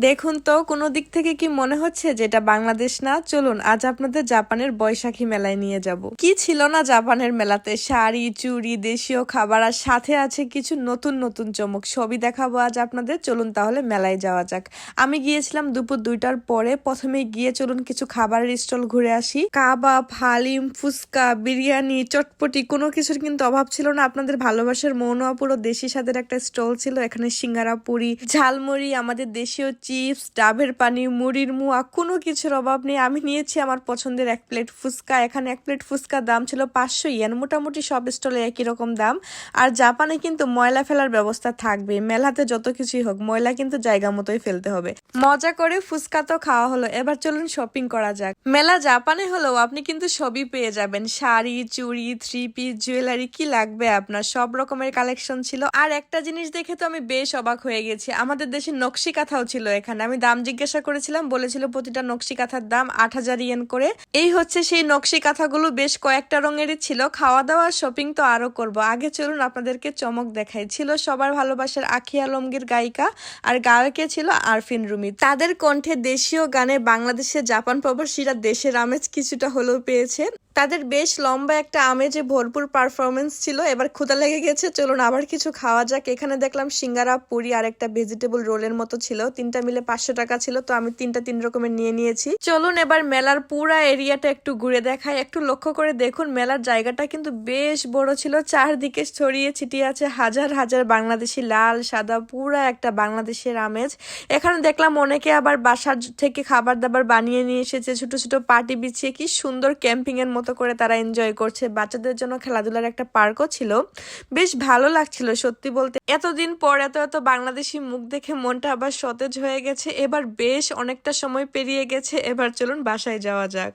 দেখুন তো কোনো দিক থেকে কি মনে হচ্ছে যে এটা বাংলাদেশ না? চলুন আজ আপনাদের জাপানের বৈশাখী মেলায় নিয়ে যাব। কি ছিল না জাপানের মেলাতে? শাড়ি, চুড়ি, দেশীয় খাবার আর সাথে আছে কিছু নতুন নতুন চমক। সবই দেখাবো আজ আপনাদের। চলুন তাহলে মেলায় যাওয়া যাক। আমি গিয়েছিলাম দুপুর 2টার পরে। প্রথমে গিয়ে চলুন কিছু খাবারের স্টল ঘুরে আসি। কাবাব, হালিম, ফুচকা, বিরিয়ানি, চটপটি কোনো কিছুর কিন্তু অভাব ছিল না। আপনাদের ভালোবাসার মৌন পুরো দেশি স্বাদের একটা স্টল ছিল। এখানে সিঙ্গারা, পুরি, ঝালমুড়ি, আমাদের দেশীয় চিপস, ডাবের পানি, মুড়ির মুয়া, কোনো কিছুর অভাব নেই। আমি নিয়েছি আমার পছন্দের 1 প্লেট ফুচকা। এখানে 1 প্লেট ফুচকার দাম ছিল 500 ইয়েন। মোটামুটি সব স্টলে একই রকম দাম। আর জাপানে কিন্তু ময়লা ফেলার ব্যবস্থা থাকবে। মেলাতে যত কিছুই হোক ময়লা কিন্তু জায়গা মতোই ফেলতে হবে। মজা করে ফুচকা তো খাওয়া হলো, এবার চলুন শপিং করা যাক। মেলা জাপানে হলেও আপনি কিন্তু সবই পেয়ে যাবেন। শাড়ি, চুড়ি, 3 পিস, জুয়েলারি, কি লাগবে আপনার সব রকমের কালেকশন ছিল। আর একটা জিনিস দেখে তো আমি বেশ অবাক হয়ে গেছি, আমাদের দেশে নকশি কাঁথাও ছিল এখানে। আমি দাম জিজ্ঞাসা করেছিলাম, বলেছিল প্রতিটা নকশি কাঁথার দাম 8000 ইয়েন করে। এই হচ্ছে সেই নকশি কাঁথাগুলো, বেশ কয়েকটা রঙেরই ছিল। খাওয়া দাওয়া শপিং তো আরো করব, আগে চলুন আপনাদেরকে চমক দেখাই। ছিল সবার ভালোবাসার আঁখি আলমগীর গায়িকা, আর গায়কে ছিল আরফিন রুমি। তাদের কণ্ঠে দেশীয় গানে বাংলাদেশে জাপান প্রবাসীরা দেশের আমেজ কিছুটা হলেও পেয়েছে। তাদের বেশ লম্বা একটা আমেজে ভরপুর পারফরমেন্স ছিল। এবার ক্ষুধা লেগে গেছে, চলুন আবার কিছু খাওয়া যাক। এখানে দেখলাম সিঙ্গারা, পুরি আর একটা ভেজিটেবল রোলের মতো ছিল। তিনটা মিলে 500 টাকা ছিল, তো আমি তিনটা 3 রকমের নিয়ে নিয়েছি। চলুন এবার মেলার পুরা এরিয়াটা একটু ঘুরে দেখাই। একটু লক্ষ্য করে দেখুন, মেলার জায়গাটা কিন্তু বেশ বড় ছিল। চারদিকে ছড়িয়ে ছিটিয়ে আছে হাজার হাজার বাংলাদেশি, লাল সাদা, পুরা একটা বাংলাদেশের আমেজ। এখানে দেখলাম অনেকে আবার বাসার থেকে খাবার দাবার বানিয়ে নিয়ে এসেছে, ছোট ছোট পার্টি বিছিয়ে কি সুন্দর ক্যাম্পিং এর মতো করে তারা এনজয় করছে। বাচ্চাদের জন্য খেলাধুলার একটা পার্কও ছিল। বেশ ভালো লাগছিল সত্যি বলতে। এতদিন পর এত এত বাংলাদেশি মুখ দেখে মনটা আবার সতেজ হয়ে গেছে। এবার বেশ অনেকটা সময় পেরিয়ে গেছে, এবার চলুন বাসায় যাওয়া যাক।